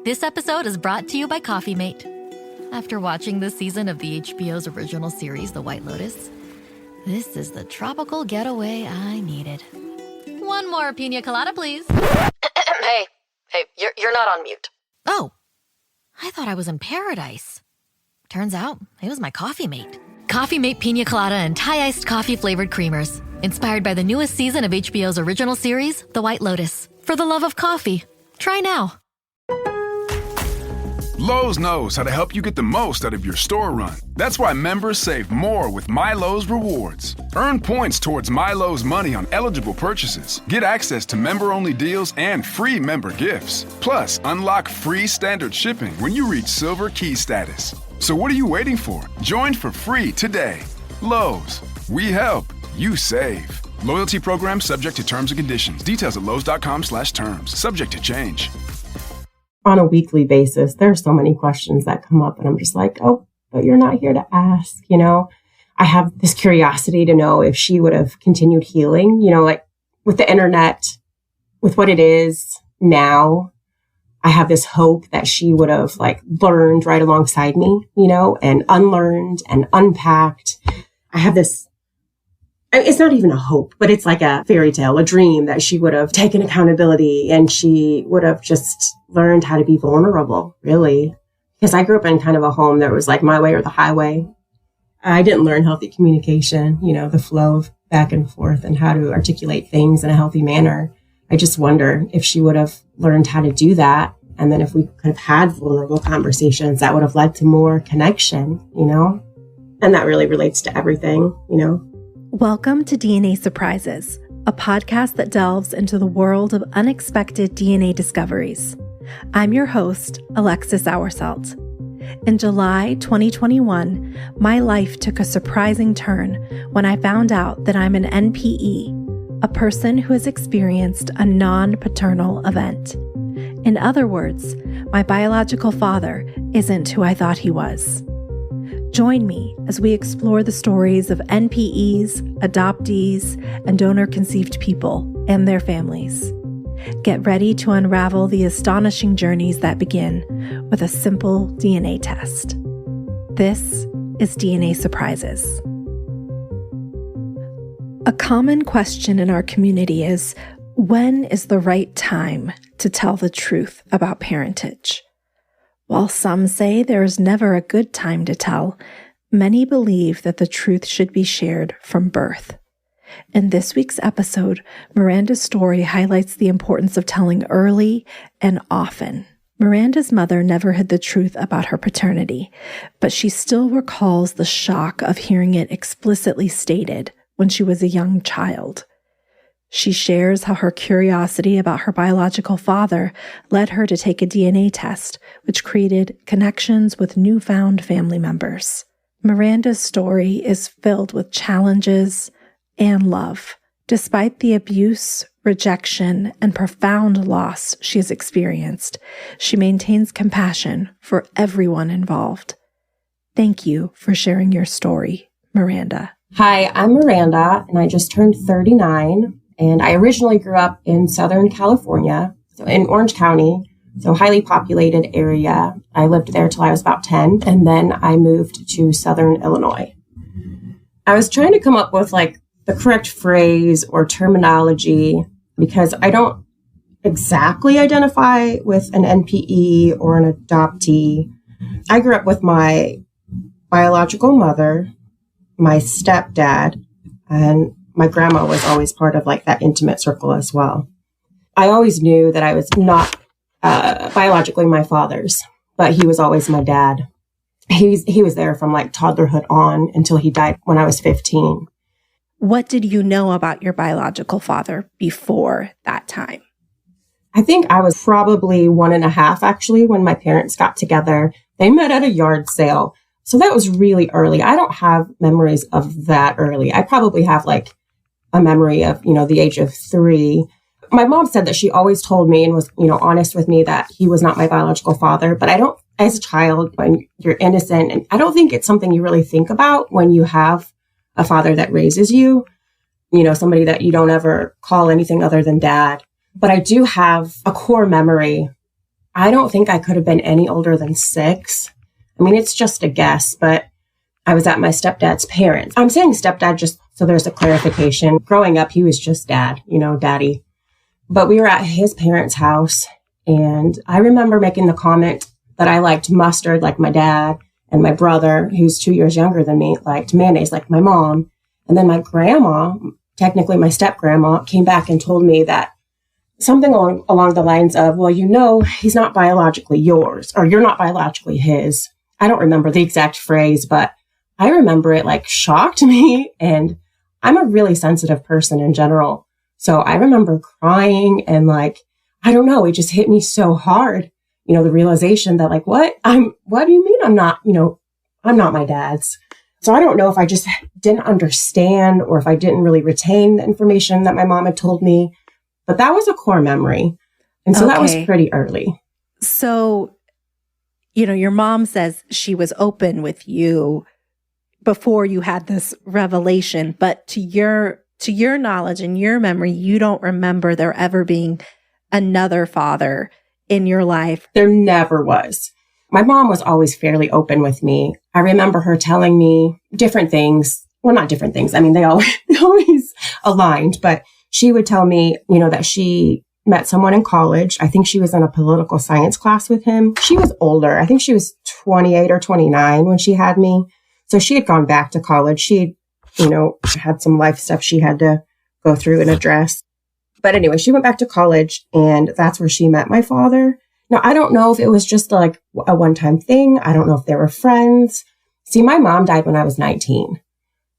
This episode is brought to you by Coffee Mate. After watching this season of the HBO's original series, The White Lotus, this is the tropical getaway I needed. One more pina colada, please. Hey, you're not on mute. Oh, I thought I was in paradise. Turns out it was my Coffee Mate. Coffee Mate pina colada and Thai iced coffee flavored creamers. Inspired by the newest season of HBO's original series, The White Lotus. For the love of coffee. Try now. Lowe's knows how to help you get the most out of your store run. That's why members save more with My Lowe's Rewards. Earn points towards My Lowe's money on eligible purchases. Get access to member-only deals and free member gifts. Plus, unlock free standard shipping when you reach Silver Key status. So what are you waiting for? Join for free today. Lowe's. We help. You save. Loyalty program subject to terms and conditions. Details at lowes.com/terms. Subject to change. On a weekly basis, there are so many questions that come up and I'm just like, oh, but you're not here to ask, I have this curiosity to know if she would have continued healing, like with the internet, with what it is now, I have this hope that she would have learned right alongside me, and unlearned and unpacked. I have this, it's not even a hope, but it's like a fairy tale, a dream that she would have taken accountability and she would have just learned how to be vulnerable, really. Because I grew up in kind of a home that was like my way or the highway. I didn't learn healthy communication, the flow of back and forth and how to articulate things in a healthy manner. I just wonder if she would have learned how to do that. And then if we could have had vulnerable conversations, that would have led to more connection, And that really relates to everything, Welcome to DNA Surprises, a podcast that delves into the world of unexpected DNA discoveries. I'm your host, Alexis Auersalt. In July 2021, my life took a surprising turn when I found out that I'm an NPE, a person who has experienced a non-paternal event. In other words, my biological father isn't who I thought he was. Join me as we explore the stories of NPEs, adoptees, and donor-conceived people and their families. Get ready to unravel the astonishing journeys that begin with a simple DNA test. This is DNA Surprises. A common question in our community is, when is the right time to tell the truth about parentage? While some say there is never a good time to tell, many believe that the truth should be shared from birth. In this week's episode, Miranda's story highlights the importance of telling early and often. Miranda's mother never hid the truth about her paternity, but she still recalls the shock of hearing it explicitly stated when she was a young child. She shares how her curiosity about her biological father led her to take a DNA test, which created connections with newfound family members. Miranda's story is filled with challenges and love. Despite the abuse, rejection, and profound loss she has experienced, she maintains compassion for everyone involved. Thank you for sharing your story, Miranda. Hi, I'm Miranda, and I just turned 39. And I originally grew up in Southern California, so in Orange County, so highly populated area. I lived there till I was about 10, and then I moved to Southern Illinois. I was trying to come up with the correct phrase or terminology because I don't exactly identify with an NPE or an adoptee. I grew up with my biological mother, my stepdad, and my grandma was always part of that intimate circle as well. I always knew that I was not biologically my father's, but he was always my dad. He was there from toddlerhood on until he died when I was 15. What did you know about your biological father before that time? I think I was probably 1.5 actually when my parents got together. They met at a yard sale. So that was really early. I don't have memories of that early. I probably have a memory of, the age of 3. My mom said that she always told me and was, honest with me that he was not my biological father. But I don't, as a child, when you're innocent, and I don't think it's something you really think about when you have a father that raises you, somebody that you don't ever call anything other than dad. But I do have a core memory I don't think I could have been any older than 6. I mean, it's just a guess, but I was at my stepdad's parents. I'm saying stepdad just so there's a clarification. Growing up, he was just dad, daddy. But we were at his parents' house, and I remember making the comment that I liked mustard like my dad, and my brother, who's 2 years younger than me, liked mayonnaise like my mom. And then my grandma, technically my step-grandma, came back and told me that something along the lines of, well, he's not biologically yours, or you're not biologically his. I don't remember the exact phrase, but I remember it like shocked me. And I'm a really sensitive person in general. So I remember crying and like, I don't know, it just hit me so hard. The realization that like, what do you mean I'm not my dad's? So I don't know if I just didn't understand or if I didn't really retain the information that my mom had told me, but that was a core memory. And so that was pretty early. So, your mom says she was open with you before you had this revelation, but to your knowledge and your memory, you don't remember there ever being another father in your life. There never was. My mom was always fairly open with me. I remember her telling me different things. Well, not different things. I mean, they always aligned, but she would tell me, that she met someone in college. I think she was in a political science class with him. She was older. I think she was 28 or 29 when she had me. So she had gone back to college. She had some life stuff she had to go through and address. But anyway, she went back to college, and that's where she met my father. Now, I don't know if it was just like a one-time thing. I don't know if they were friends. See, my mom died when I was 19.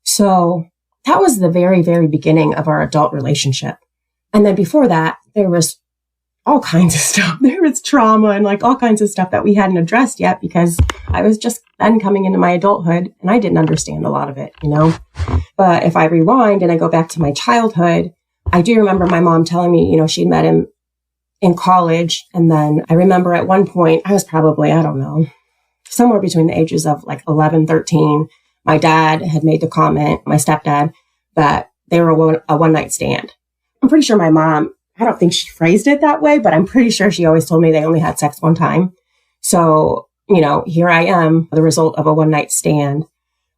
So that was the very, very beginning of our adult relationship. And then before that, there was all kinds of stuff. There was trauma and like all kinds of stuff that we hadn't addressed yet because I was just then coming into my adulthood and I didn't understand a lot of it, But if I rewind and I go back to my childhood, I do remember my mom telling me, she'd met him in college. And then I remember at one point, I was probably, I don't know, somewhere between the ages of like 11, 13. My dad had made the comment, my stepdad, that they were a one-night stand. I'm pretty sure my mom, I don't think she phrased it that way, but I'm pretty sure she always told me they only had sex one time. So, here I am, the result of a one-night stand.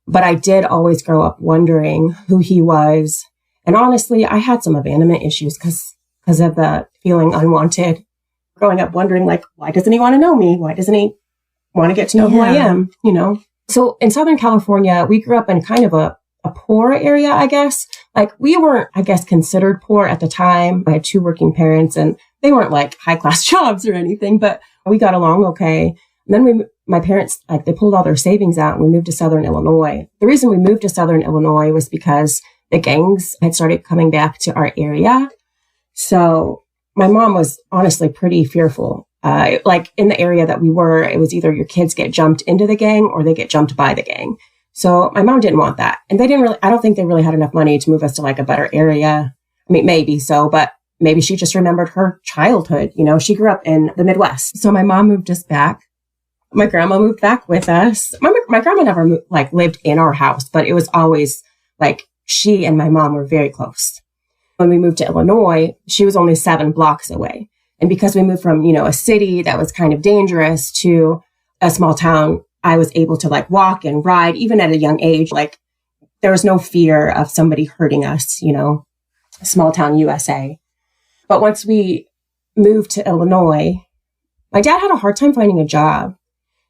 But I did always grow up wondering who he was. And honestly, I had some abandonment issues because of the feeling unwanted. Growing up wondering, like, why doesn't he want to know me? Why doesn't he want to get to know who I am? So in Southern California, we grew up in kind of a poor area, I guess. Like we weren't, I guess, considered poor at the time. I had 2 working parents and they weren't like high class jobs or anything, but we got along okay. And then my parents, like they pulled all their savings out and we moved to Southern Illinois. The reason we moved to Southern Illinois was because the gangs had started coming back to our area. So my mom was honestly pretty fearful. Like in the area that we were, it was either your kids get jumped into the gang or they get jumped by the gang. So my mom didn't want that. And I don't think they really had enough money to move us to like a better area. I mean, maybe so, but maybe she just remembered her childhood. She grew up in the Midwest. So my mom moved us back. My grandma moved back with us. My grandma never lived in our house, but it was always like she and my mom were very close. When we moved to Illinois, she was only 7 blocks away. And because we moved from, a city that was kind of dangerous to a small town, I was able to walk and ride, even at a young age. Like there was no fear of somebody hurting us, small town USA. But once we moved to Illinois, my dad had a hard time finding a job.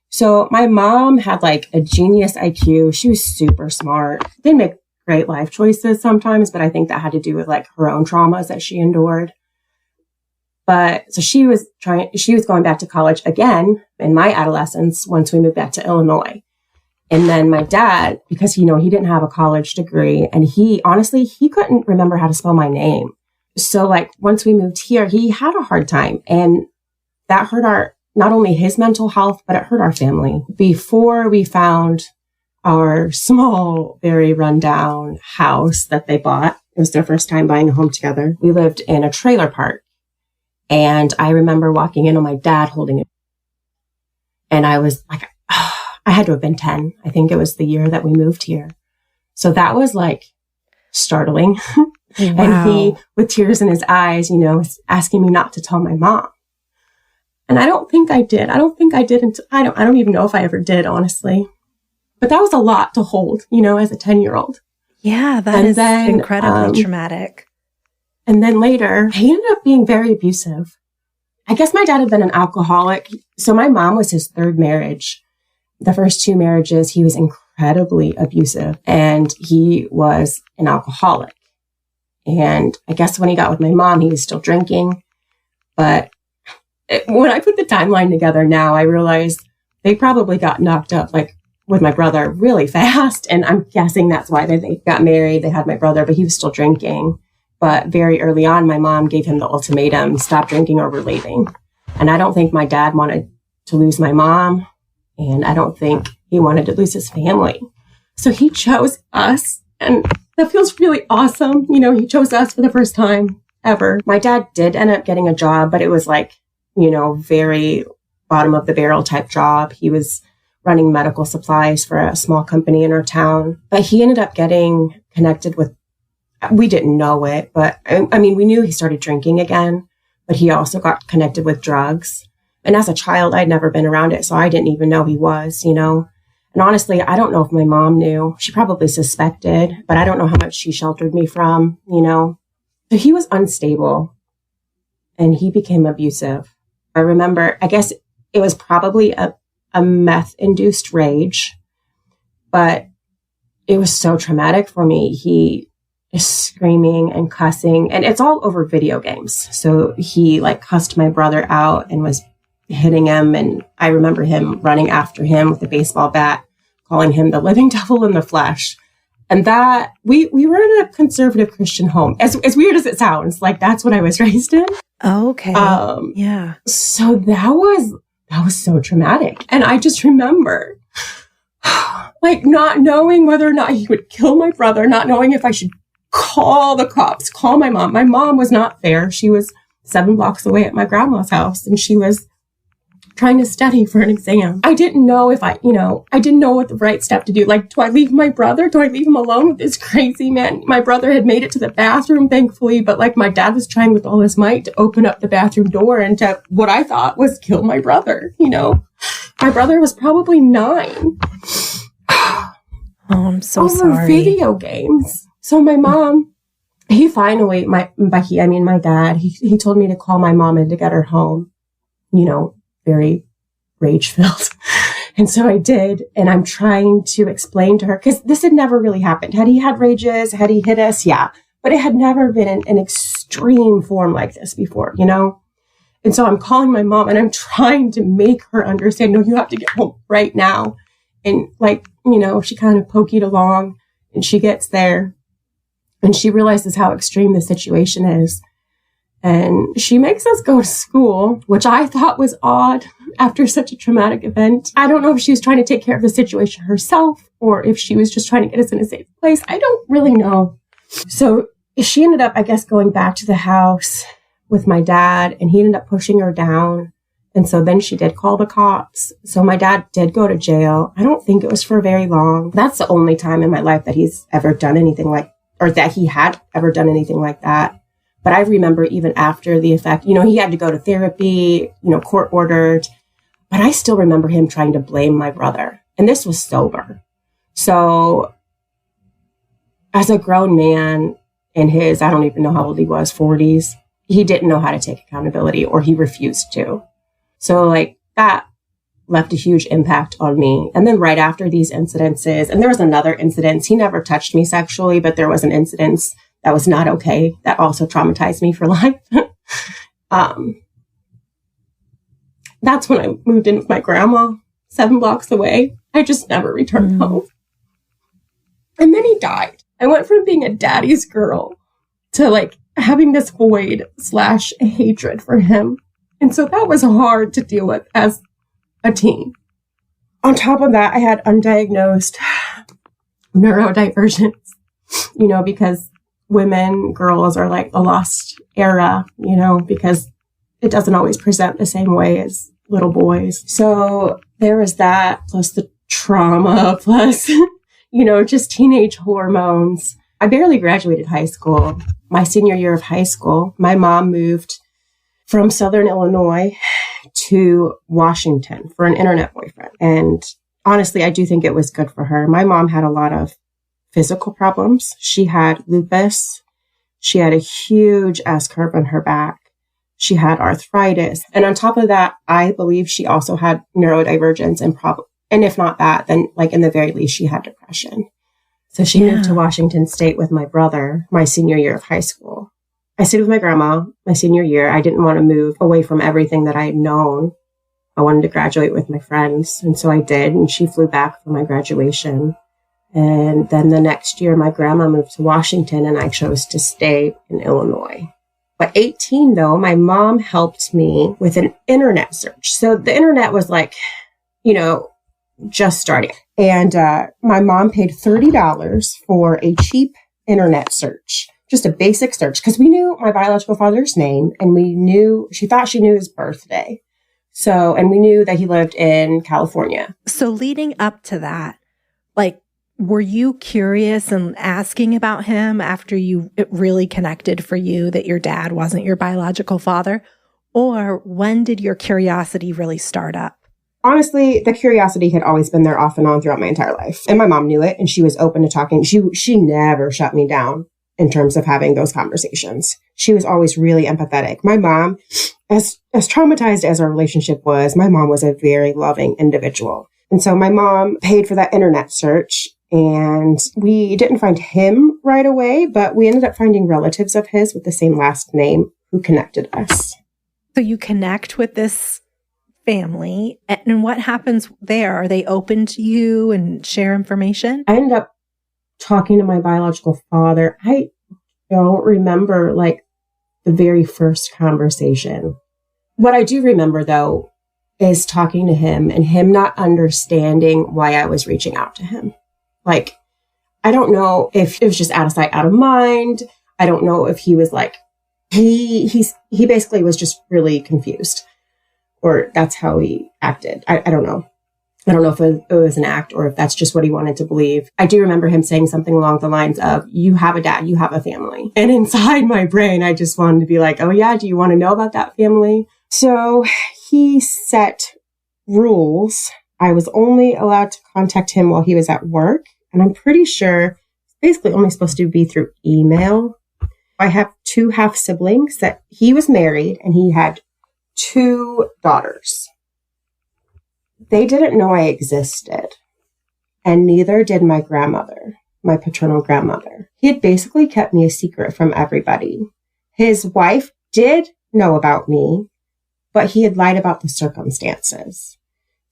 So my mom had a genius IQ. She was super smart. Didn't make great life choices sometimes, but I think that had to do with her own traumas that she endured. But so she was going back to college again in my adolescence once we moved back to Illinois. And then my dad, because, he didn't have a college degree and he couldn't remember how to spell my name. So once we moved here, he had a hard time and that hurt not only his mental health, but it hurt our family. Before we found our small, very rundown house that they bought, it was their first time buying a home together. We lived in a trailer park. And I remember walking in on my dad holding it. And I was I had to have been 10. I think it was the year that we moved here. So that was startling. Wow. And he, with tears in his eyes, asking me not to tell my mom. And I don't think I did. I don't even know if I ever did, honestly. But that was a lot to hold, as a 10-year-old. Yeah, that is incredibly traumatic. And then later, he ended up being very abusive. I guess my dad had been an alcoholic. So my mom was his third marriage. The first two marriages, he was incredibly abusive, and he was an alcoholic. And I guess when he got with my mom, he was still drinking. But when I put the timeline together now, I realized they probably got knocked up, like with my brother, really fast. And I'm guessing that's why they got married. They had my brother, but he was still drinking. But very early on, my mom gave him the ultimatum, stop drinking or we're leaving. And I don't think my dad wanted to lose my mom. And I don't think he wanted to lose his family. So he chose us. And that feels really awesome. He chose us for the first time ever. My dad did end up getting a job, but it was like, very bottom of the barrel type job. He was running medical supplies for a small company in our town. But he ended up getting connected with, we didn't know it, but we knew he started drinking again, but he also got connected with drugs. And as a child, I'd never been around it, so I didn't even know he was, And honestly, I don't know if my mom knew. She probably suspected, but I don't know how much she sheltered me from, So he was unstable, and he became abusive. I remember, I guess it was probably a meth-induced rage, but it was so traumatic for me. He is screaming and cussing, and it's all over video games. So he cussed my brother out and was hitting him. And I remember him running after him with a baseball bat, calling him the living devil in the flesh. And that we were in a conservative Christian home. As weird as it sounds, that's what I was raised in. Oh, okay. Yeah. So that was so traumatic. And I just remember not knowing whether or not he would kill my brother, not knowing if I should call the cops, call my mom. My mom was not there. She was 7 blocks away at my grandma's house, and she was trying to study for an exam. I didn't know if I didn't know what the right step to do. Do I leave my brother? Do I leave him alone with this crazy man? My brother had made it to the bathroom, thankfully, but my dad was trying with all his might to open up the bathroom door and to what I thought was kill my brother, My brother was probably 9. Oh, I'm so over sorry. Video games. So my mom, my dad, he told me to call my mom and to get her home, very rage-filled. And so I did. And I'm trying to explain to her, because this had never really happened. Had he had rages? Had he hit us? Yeah. But it had never been in an extreme form like this before, And so I'm calling my mom and I'm trying to make her understand, no, you have to get home right now. And she kind of pokeyed along, and she gets there and she realizes how extreme the situation is. And she makes us go to school, which I thought was odd after such a traumatic event. I don't know if she was trying to take care of the situation herself or if she was just trying to get us in a safe place. I don't really know. So she ended up, I guess, going back to the house with my dad, and he ended up pushing her down. And so then she did call the cops. So my dad did go to jail. I don't think it was for very long. That's the only time in my life that he's ever done anything that he had ever done anything like that. But I remember even after the effect, he had to go to therapy, court ordered. But I still remember him trying to blame my brother. And this was sober. So as a grown man in his, I don't even know how old he was, 40s, he didn't know how to take accountability, or he refused to. So that left a huge impact on me. And then right after these incidences, and there was another incident, he never touched me sexually, but there was an incident that was not okay. That also traumatized me for life. That's when I moved in with my grandma, 7 blocks away. I just never returned home. And then he died. I went from being a daddy's girl to having this void / hatred for him. And so that was hard to deal with as a teen. On top of that, I had undiagnosed neurodivergence, because girls are a lost era, because it doesn't always present the same way as little boys. So there was that, plus the trauma, plus, just teenage hormones. I barely graduated high school. My senior year of high school, my mom moved from Southern Illinois to Washington for an internet boyfriend. And honestly, I do think it was good for her. My mom had a lot of physical problems. She had lupus. She had a huge S curve on her back. She had arthritis. And on top of that, I believe she also had neurodivergence and if not that, then like in the very least, she had depression. So she moved to Washington State with my brother, my senior year of high school. I stayed with my grandma my senior year. I didn't want to move away from everything that I had known. I wanted to graduate with my friends. And so I did. And she flew back for my graduation. And then the next year, my grandma moved to Washington and I chose to stay in Illinois. At 18, though, my mom helped me with an internet search. So the internet was like, just starting. And my mom paid $30 for a cheap internet search, just a basic search, because we knew my biological father's name and she thought she knew his birthday. So, and we knew that he lived in California. So leading up to that, like, were you curious and asking about him after it really connected for you that your dad wasn't your biological father? Or when did your curiosity really start up? Honestly, the curiosity had always been there off and on throughout my entire life. And my mom knew it and she was open to talking. She never shut me down in terms of having those conversations. She was always really empathetic. My mom, as traumatized as our relationship was, my mom was a very loving individual. And so my mom paid for that internet search. And we didn't find him right away, but we ended up finding relatives of his with the same last name who connected us. So you connect with this family, and what happens there? Are they open to you and share information? I ended up talking to my biological father. I don't remember like the very first conversation. What I do remember, though, is talking to him and him not understanding why I was reaching out to him. Like, I don't know if it was just out of sight, out of mind. I don't know if he was like, he basically was just really confused, or that's how he acted. I don't know. I don't know if it was an act or if that's just what he wanted to believe. I do remember him saying something along the lines of, you have a dad, you have a family. And inside my brain, I just wanted to be like, oh yeah, do you want to know about that family? So he set rules. I was only allowed to contact him while he was at work. And I'm pretty sure it's basically only supposed to be through email. I have 2 half siblings that he was married and he had 2 daughters. They didn't know I existed. And neither did my grandmother, my paternal grandmother. He had basically kept me a secret from everybody. His wife did know about me, but he had lied about the circumstances.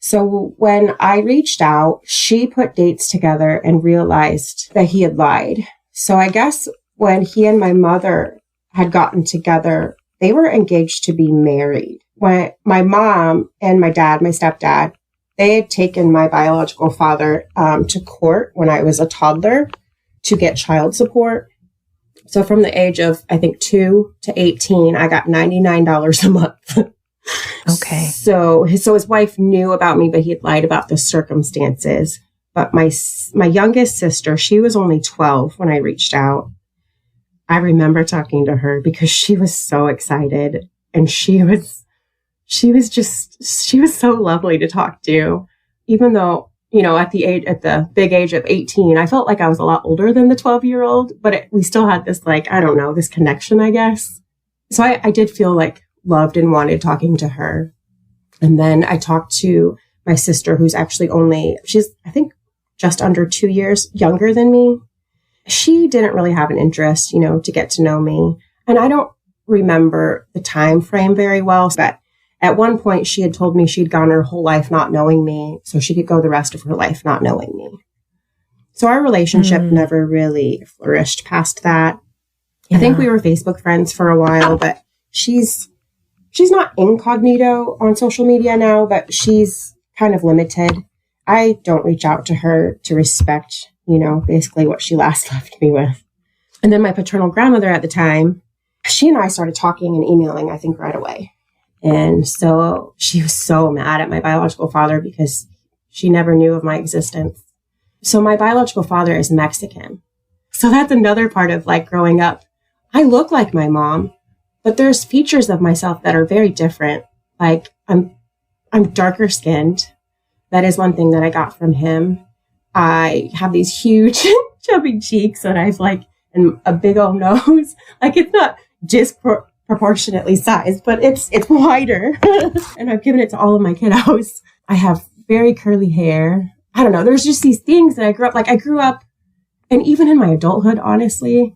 So when I reached out, she put dates together and realized that he had lied. So I guess when he and my mother had gotten together, they were engaged to be married. When my mom and my dad, my stepdad, they had taken my biological father to court when I was a toddler to get child support. So from the age of, I think, 2 to 18, I got $99 a month. Okay. So his wife knew about me, but he had lied about the circumstances. But my youngest sister, she was only 12 when I reached out. I remember talking to her because she was so excited and she was so lovely to talk to. Even though, at the big age of 18, I felt like I was a lot older than the 12-year-old, but we still had this, this connection, I guess. So I did feel like loved and wanted talking to her. And then I talked to my sister, who's actually she's, I think, just under 2 years younger than me. She didn't really have an interest, to get to know me. And I don't remember the time frame very well, but at one point she had told me she'd gone her whole life not knowing me, so she could go the rest of her life not knowing me. So our relationship never really flourished past that. Yeah. I think we were Facebook friends for a while, but she's not incognito on social media now, but she's kind of limited. I don't reach out to her to respect, basically what she last left me with. And then my paternal grandmother at the time, she and I started talking and emailing, I think, right away. And so she was so mad at my biological father because she never knew of my existence. So my biological father is Mexican. So that's another part of growing up. I look like my mom, but there's features of myself that are very different. I'm I'm darker skinned. That is one thing that I got from him. I have these huge chubby cheeks and I've like and a big old nose. Like it's not disproportionately sized, but it's wider. And I've given it to all of my kiddos. I have very curly hair. I don't know. There's just these things that I grew up, and even in my adulthood, honestly,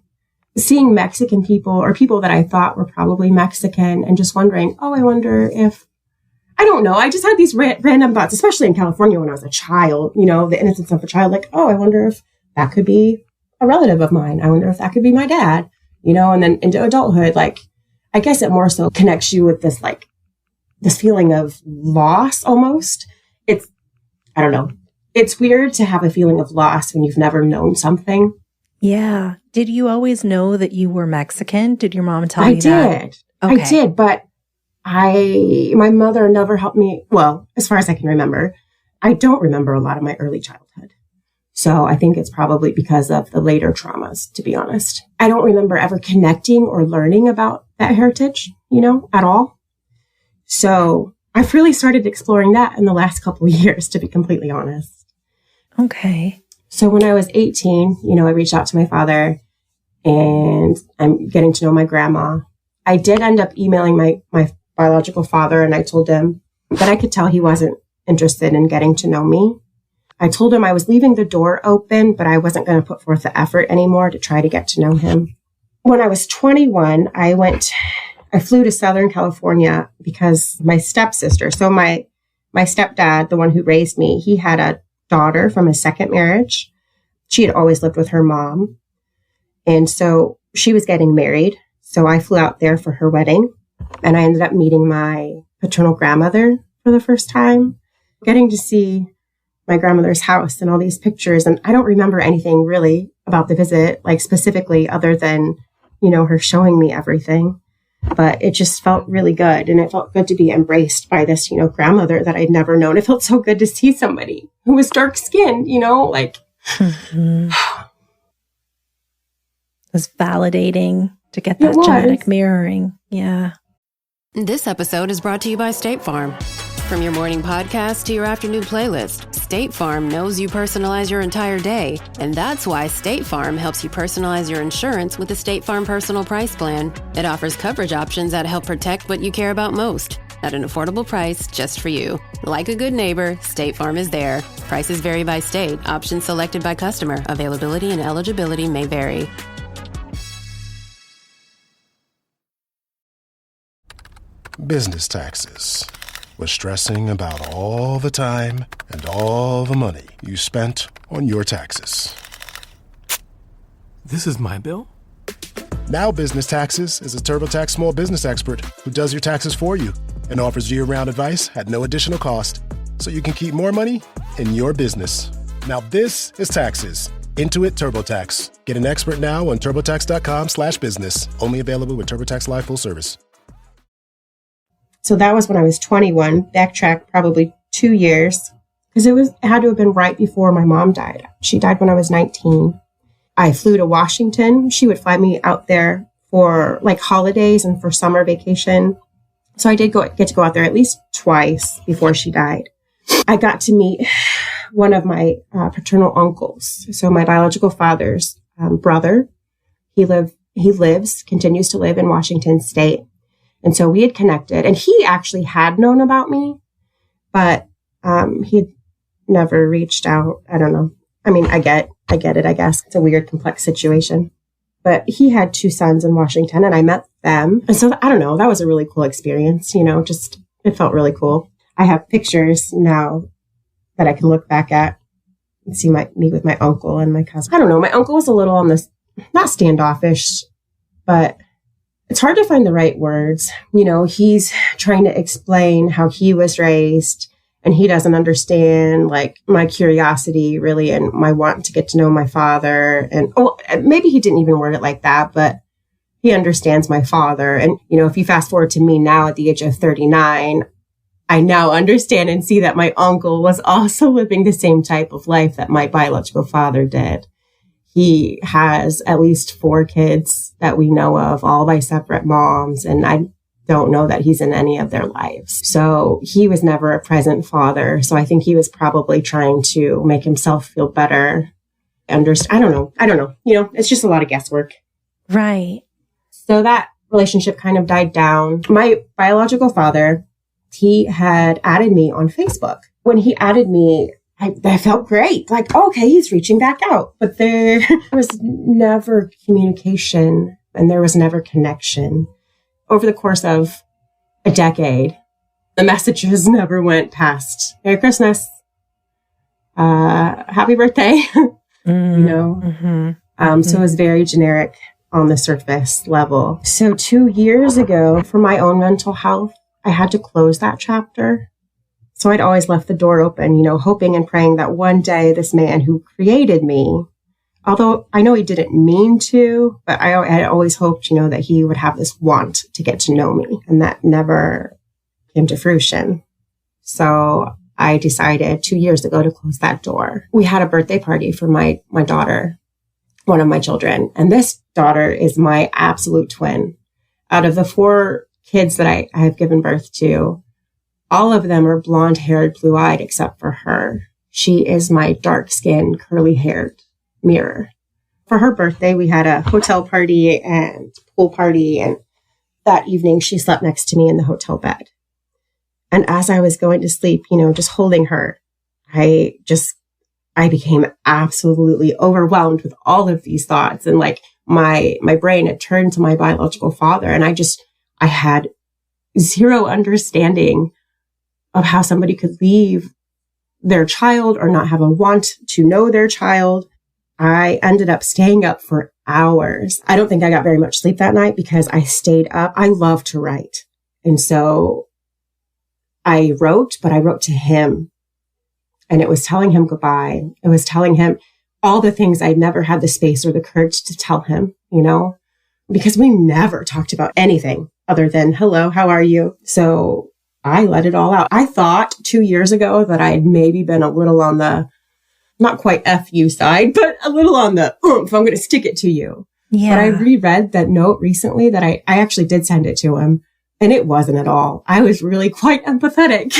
seeing Mexican people or people that I thought were probably Mexican and just wondering, I wonder if, I don't know. I just had these random thoughts, especially in California when I was a child, the innocence of a child. Like, I wonder if that could be a relative of mine. I wonder if that could be my dad, and then into adulthood, like, I guess it more so connects you with this, like, this feeling of loss almost. I don't know. It's weird to have a feeling of loss when you've never known something. Yeah. Did you always know that you were Mexican? Did your mom tell you that? I did. Okay. I did, but my mother never helped me. Well, as far as I can remember, I don't remember a lot of my early childhood. So I think it's probably because of the later traumas, to be honest. I don't remember ever connecting or learning about that heritage, at all. So I've really started exploring that in the last couple of years, to be completely honest. Okay. So when I was 18, I reached out to my father and I'm getting to know my grandma. I did end up emailing my biological father, and I told him that I could tell he wasn't interested in getting to know me. I told him I was leaving the door open, but I wasn't going to put forth the effort anymore to try to get to know him. When I was 21, I flew to Southern California because my stepsister, so my stepdad, the one who raised me, he had a daughter from a second marriage. She had always lived with her mom. And so she was getting married. So I flew out there for her wedding, and I ended up meeting my paternal grandmother for the first time, getting to see my grandmother's house and all these pictures. And I don't remember anything really about the visit, like specifically other than, her showing me everything. But it just felt really good. And it felt good to be embraced by this, grandmother that I'd never known. It felt so good to see somebody who was dark skinned, like. Mm-hmm. It was validating to get that genetic mirroring. Yeah. This episode is brought to you by State Farm. From your morning podcast to your afternoon playlist, State Farm knows you personalize your entire day. And that's why State Farm helps you personalize your insurance with the State Farm Personal Price Plan. It offers coverage options that help protect what you care about most at an affordable price just for you. Like a good neighbor, State Farm is there. Prices vary by state. Options selected by customer. Availability and eligibility may vary. Business taxes. Was stressing about all the time and all the money you spent on your taxes. This is my bill? Now Business Taxes is a TurboTax small business expert who does your taxes for you and offers year-round advice at no additional cost, so you can keep more money in your business. Now this is taxes. Intuit TurboTax. Get an expert now on TurboTax.com/business. Only available with TurboTax Live Full Service. So that was when I was 21, backtrack probably 2 years, because it had to have been right before my mom died. She died when I was 19. I flew to Washington. She would fly me out there for like holidays and for summer vacation. So I did get to go out there at least twice before she died. I got to meet one of my paternal uncles. So my biological father's brother, he continues to live in Washington State. And so we had connected, and he actually had known about me, but he'd never reached out. I don't know. I mean, I get it, I guess. It's a weird, complex situation. But he had 2 sons in Washington, and I met them. And so, I don't know, that was a really cool experience, just, it felt really cool. I have pictures now that I can look back at and see me with my uncle and my cousin. I don't know, my uncle was a little on this, not standoffish, but it's hard to find the right words. He's trying to explain how he was raised, and he doesn't understand like my curiosity really and my want to get to know my father. And maybe he didn't even word it like that, but he understands my father. And, if you fast forward to me now at the age of 39, I now understand and see that my uncle was also living the same type of life that my biological father did. He has at least 4 kids that we know of, all by separate moms. And don't know that he's in any of their lives. So he was never a present father. So I think he was probably trying to make himself feel better. I don't know. It's just a lot of guesswork. Right. So that relationship kind of died down. My biological father, he had added me on Facebook. When he added me, I felt great. Like, okay, he's reaching back out. But there was never communication and there was never connection. Over the course of a decade, the messages never went past Merry Christmas, happy birthday, So it was very generic on the surface level. So 2 years ago, for my own mental health, I had to close that chapter. So I'd always left the door open, hoping and praying that one day this man who created me, although I know he didn't mean to, but I had always hoped, that he would have this want to get to know me. And that never came to fruition. So I decided 2 years ago to close that door. We had a birthday party for my daughter, one of my children. And this daughter is my absolute twin. Out of the 4 kids that I have given birth to, all of them are blonde-haired, blue-eyed, except for her. She is my dark-skinned, curly-haired mirror. For her birthday, we had a hotel party and pool party. And that evening, she slept next to me in the hotel bed. And as I was going to sleep, just holding her, I became absolutely overwhelmed with all of these thoughts. And like my brain had turned to my biological father. And I had zero understanding of how somebody could leave their child or not have a want to know their child. I ended up staying up for hours. I don't think I got very much sleep that night because I stayed up. I love to write. And so I wrote, but I wrote to him. And it was telling him goodbye. It was telling him all the things I'd never had the space or the courage to tell him, because we never talked about anything other than, hello, how are you? So I let it all out. I thought 2 years ago that I had maybe been a little on the, not quite FU side, but a little on the, oomph, I'm going to stick it to you. Yeah. But I reread that note recently that I actually did send it to him. And it wasn't at all. I was really quite empathetic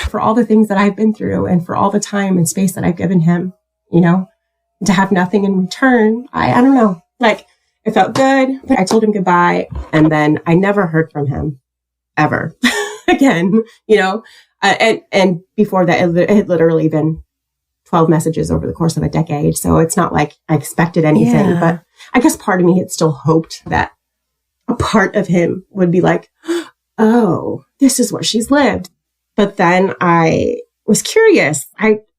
for all the things that I've been through and for all the time and space that I've given him, to have nothing in return. I don't know, like it felt good, but I told him goodbye. And then I never heard from him ever again, and before that, it had literally been 12 messages over the course of a decade. So it's not like I expected anything, but I guess part of me had still hoped that a part of him would be like, oh, this is what she's lived. But then I was curious.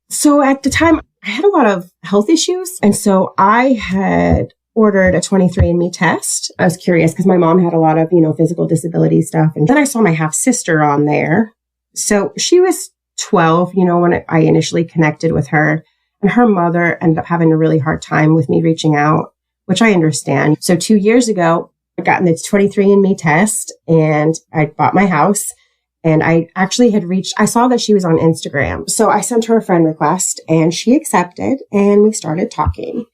So at the time I had a lot of health issues. And so I had ordered a 23andMe test. I was curious because my mom had a lot of, physical disability stuff. And then I saw my half sister on there. So she was 12, when I initially connected with her, and her mother ended up having a really hard time with me reaching out, which I understand. So 2 years ago, I got the 23andMe test and I bought my house, and I actually I saw that she was on Instagram. So I sent her a friend request and she accepted and we started talking,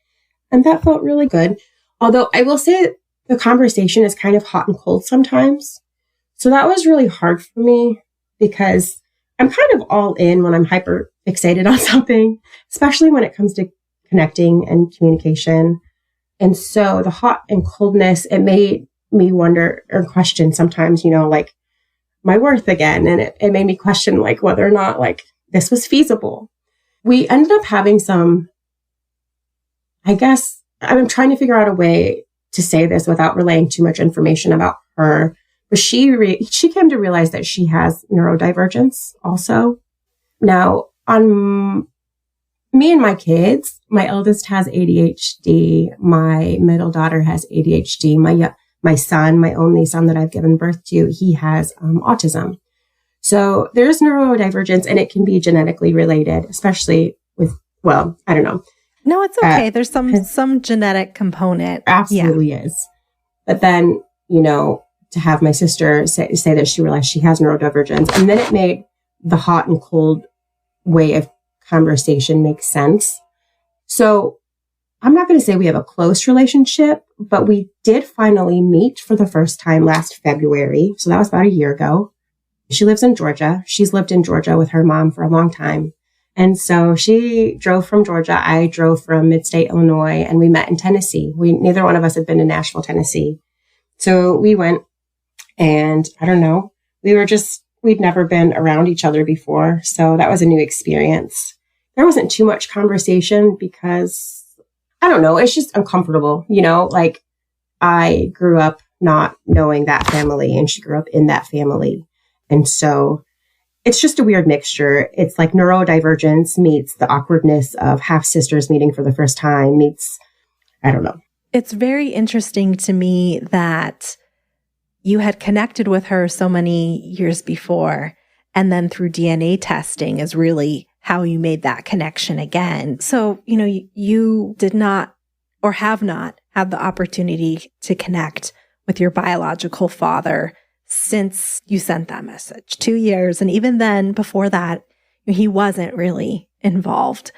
and that felt really good. Although I will say the conversation is kind of hot and cold sometimes. So that was really hard for me because I'm kind of all in when I'm hyper fixated on something, especially when it comes to connecting and communication. And so the hot and coldness, it made me wonder or question sometimes, like my worth again. And it made me question like whether or not like this was feasible. We ended up having some, I guess, I'm trying to figure out a way to say this without relaying too much information about her. But she came to realize that she has neurodivergence also. Now, on me and my kids, my eldest has ADHD. My middle daughter has ADHD. My son, my only son that I've given birth to, he has autism. So there's neurodivergence, and it can be genetically related, especially with, I don't know. No, it's okay. There's some genetic component. Absolutely is. But then, to have my sister say that she realized she has neurodivergence, and then it made the hot and cold way of conversation make sense. So I'm not going to say we have a close relationship, but we did finally meet for the first time last February. So that was about a year ago. She lives in Georgia. She's lived in Georgia with her mom for a long time. And so she drove from Georgia. I drove from mid-state Illinois, and we met in Tennessee. Neither one of us had been to Nashville, Tennessee. So we went, and I don't know, we'd never been around each other before. So that was a new experience. There wasn't too much conversation because, I don't know, it's just uncomfortable. Like I grew up not knowing that family, and she grew up in that family. And so it's just a weird mixture. It's like neurodivergence meets the awkwardness of half sisters meeting for the first time meets, I don't know. It's very interesting to me that you had connected with her so many years before, and then through DNA testing is really how you made that connection again. So, you did not or have not had the opportunity to connect with your biological father since you sent that message, 2 years. And even then, before that, he wasn't really involved.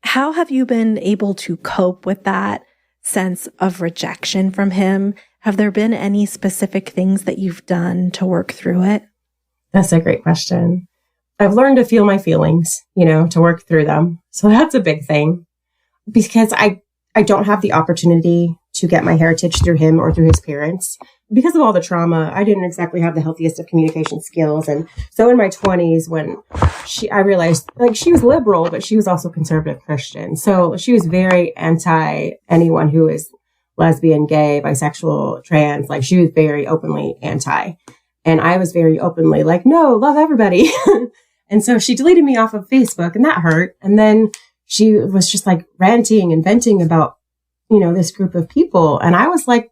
How have you been able to cope with that sense of rejection from him? Have there been any specific things that you've done to work through it? That's a great question. I've learned to feel my feelings, to work through them. So that's a big thing because I don't have the opportunity to get my heritage through him or through his parents. Because of all the trauma, I didn't exactly have the healthiest of communication skills. And so in my 20s, when I realized like she was liberal, but she was also conservative Christian. So she was very anti anyone who is lesbian, gay, bisexual, trans. Like she was very openly anti. And I was very openly like, no, love everybody. And so she deleted me off of Facebook, and that hurt. And then she was just like ranting and venting about, this group of people. And I was like,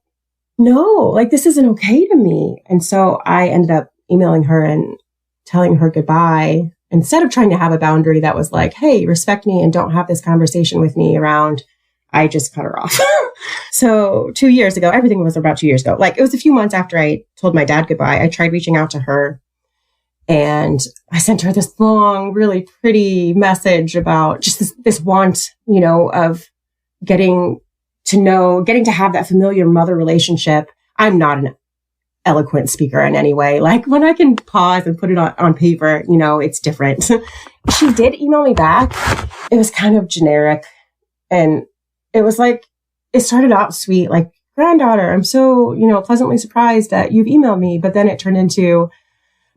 no, like this isn't okay to me. And so I ended up emailing her and telling her goodbye instead of trying to have a boundary that was like, hey, respect me and don't have this conversation with me around. I just cut her off. So 2 years ago, everything was about 2 years ago. Like it was a few months after I told my dad goodbye. I tried reaching out to her, and I sent her this long, really pretty message about just this want, of getting to have that familiar mother relationship. I'm not an eloquent speaker in any way. Like when I can pause and put it on paper, it's different. She did email me back. It was kind of generic. And it was like, it started out sweet, like, granddaughter, I'm so, pleasantly surprised that you've emailed me. But then it turned into,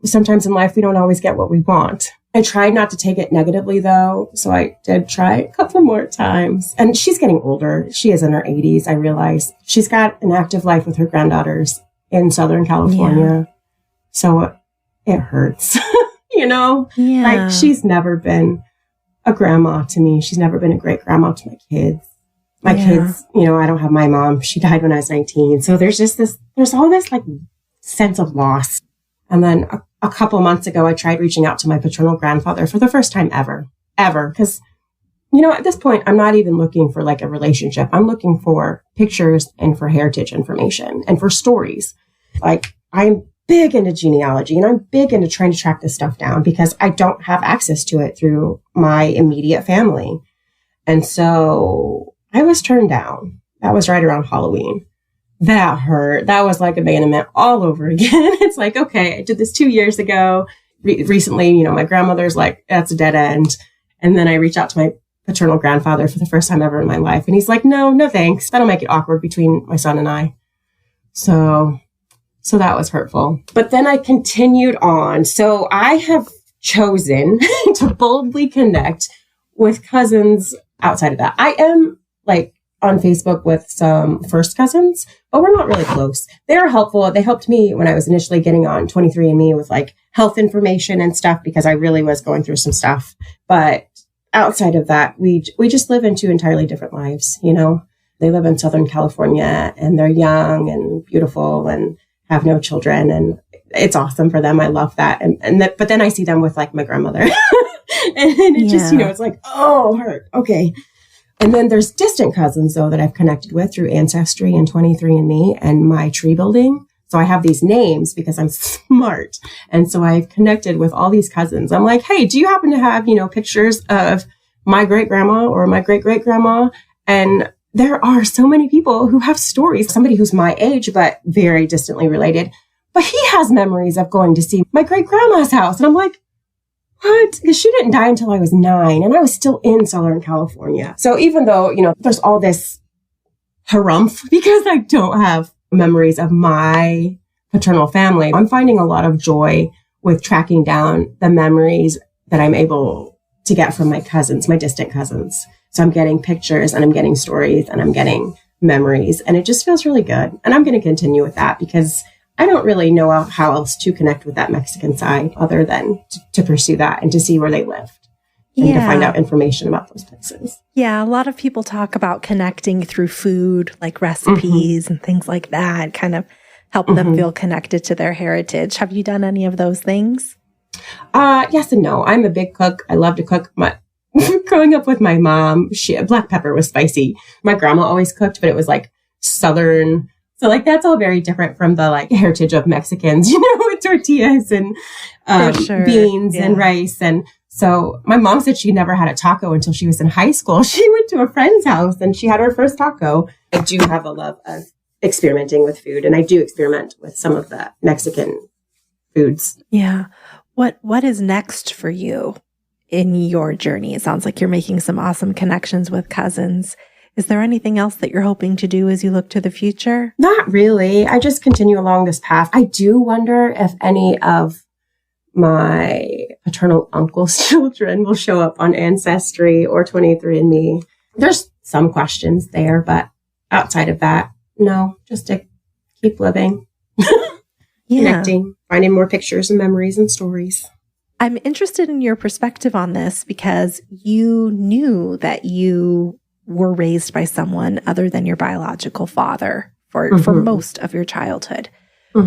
sometimes in life, we don't always get what we want. I tried not to take it negatively, though. So I did try a couple more times. And she's getting older. She is in her 80s, I realize. She's got an active life with her granddaughters in Southern California. Yeah. So it hurts, Yeah. Like she's never been a grandma to me. She's never been a great grandma to my kids. My kids, I don't have my mom. She died when I was 19. So there's all this like sense of loss. And then a couple months ago, I tried reaching out to my paternal grandfather for the first time ever. Because, at this point, I'm not even looking for like a relationship. I'm looking for pictures and for heritage information and for stories. Like I'm big into genealogy and I'm big into trying to track this stuff down because I don't have access to it through my immediate family. And so I was turned down. That was right around Halloween. That hurt. That was like abandonment all over again. It's like, okay, I did this 2 years ago. Recently, my grandmother's like, that's a dead end. And then I reached out to my paternal grandfather for the first time ever in my life. And he's like, no thanks. That'll make it awkward between my son and I. So that was hurtful. But then I continued on. So I have chosen to boldly connect with cousins outside of that. I am like on Facebook with some first cousins, but we're not really close. They are helpful. They helped me when I was initially getting on 23andMe with like health information and stuff because I really was going through some stuff. But outside of that, we just live in two entirely different lives. They live in Southern California and they're young and beautiful and have no children. And it's awesome for them. I love that. But then I see them with like my grandmother and it just, it's like, oh, hurt. Okay. And then there's distant cousins, though, that I've connected with through Ancestry and 23andMe and my tree building. So I have these names because I'm smart. And so I've connected with all these cousins. I'm like, hey, do you happen to have, pictures of my great grandma or my great great grandma? And there are so many people who have stories, somebody who's my age, but very distantly related. But he has memories of going to see my great grandma's house. And I'm like, what? Because she didn't die until I was 9 and I was still in Southern California. So even though, there's all this harumph because I don't have memories of my paternal family, I'm finding a lot of joy with tracking down the memories that I'm able to get from my cousins, my distant cousins. So I'm getting pictures and I'm getting stories and I'm getting memories, and it just feels really good. And I'm going to continue with that because I don't really know how else to connect with that Mexican side other than to pursue that and to see where they lived and to find out information about those places. Yeah, a lot of people talk about connecting through food, like recipes and things like that, kind of help them feel connected to their heritage. Have you done any of those things? Yes and no. I'm a big cook. I love to cook. Growing up with my mom, black pepper was spicy. My grandma always cooked, but it was like Southern. So like that's all very different from the like heritage of Mexicans, with tortillas and beans and rice. And so my mom said she never had a taco until she was in high school. She went to a friend's house and she had her first taco. I do have a love of experimenting with food, and I do experiment with some of the Mexican foods. Yeah. What is next for you in your journey? It sounds like you're making some awesome connections with cousins. Is there anything else that you're hoping to do as you look to the future? Not really. I just continue along this path. I do wonder if any of my paternal uncle's children will show up on Ancestry or 23andMe. There's some questions there, but outside of that, no, just to keep living, connecting, finding more pictures and memories and stories. I'm interested in your perspective on this because you knew that you were raised by someone other than your biological father for most of your childhood.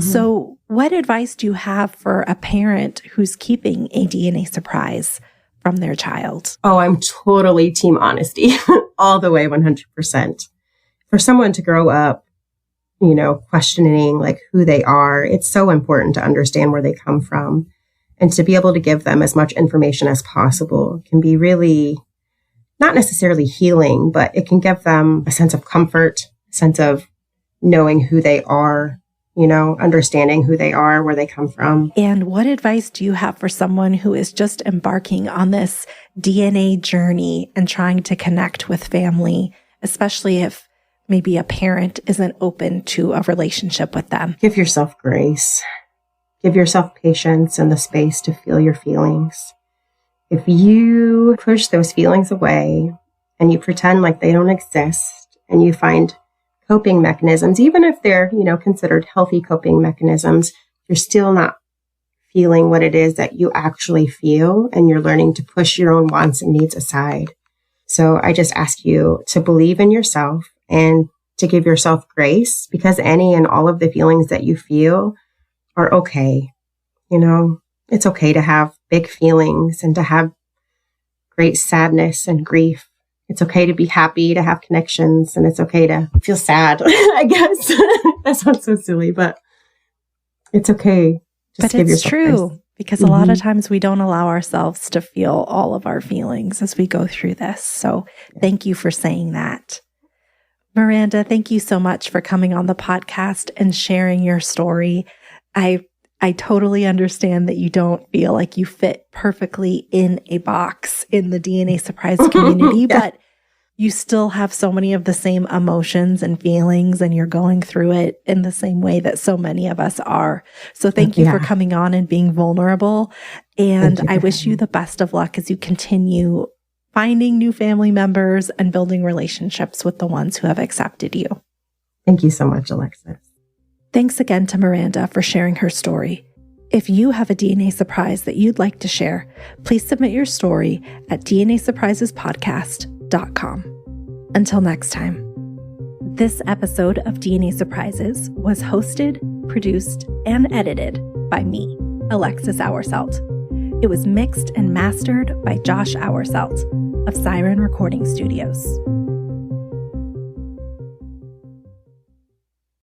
So what advice do you have for a parent who's keeping a DNA surprise from their child? Oh, I'm totally team honesty all the way 100%. For someone to grow up, questioning like who they are, it's so important to understand where they come from, and to be able to give them as much information as possible can be really not necessarily healing, but it can give them a sense of comfort, a sense of knowing who they are, understanding who they are, where they come from. And what advice do you have for someone who is just embarking on this DNA journey and trying to connect with family, especially if maybe a parent isn't open to a relationship with them? Give yourself grace. Give yourself patience and the space to feel your feelings. If you push those feelings away and you pretend like they don't exist, and you find coping mechanisms, even if they're, considered healthy coping mechanisms, you're still not feeling what it is that you actually feel, and you're learning to push your own wants and needs aside. So I just ask you to believe in yourself and to give yourself grace, because any and all of the feelings that you feel are okay. It's okay to have big feelings and to have great sadness and grief. It's okay to be happy, to have connections, and it's okay to feel sad, I guess. That sounds so silly, but it's okay. But it's true, because a lot of times we don't allow ourselves to feel all of our feelings as we go through this. So thank you for saying that. Miranda, thank you so much for coming on the podcast and sharing your story. I totally understand that you don't feel like you fit perfectly in a box in the DNA surprise community, but you still have so many of the same emotions and feelings, and you're going through it in the same way that so many of us are. So thank you for coming on and being vulnerable. And I wish you the best of luck as you continue finding new family members and building relationships with the ones who have accepted you. Thank you so much, Alexis. Thanks again to Miranda for sharing her story. If you have a DNA surprise that you'd like to share, please submit your story at dnasurprisespodcast.com. Until next time. This episode of DNA Surprises was hosted, produced, and edited by me, Alexis Auerselt. It was mixed and mastered by Josh Auerselt of Siren Recording Studios.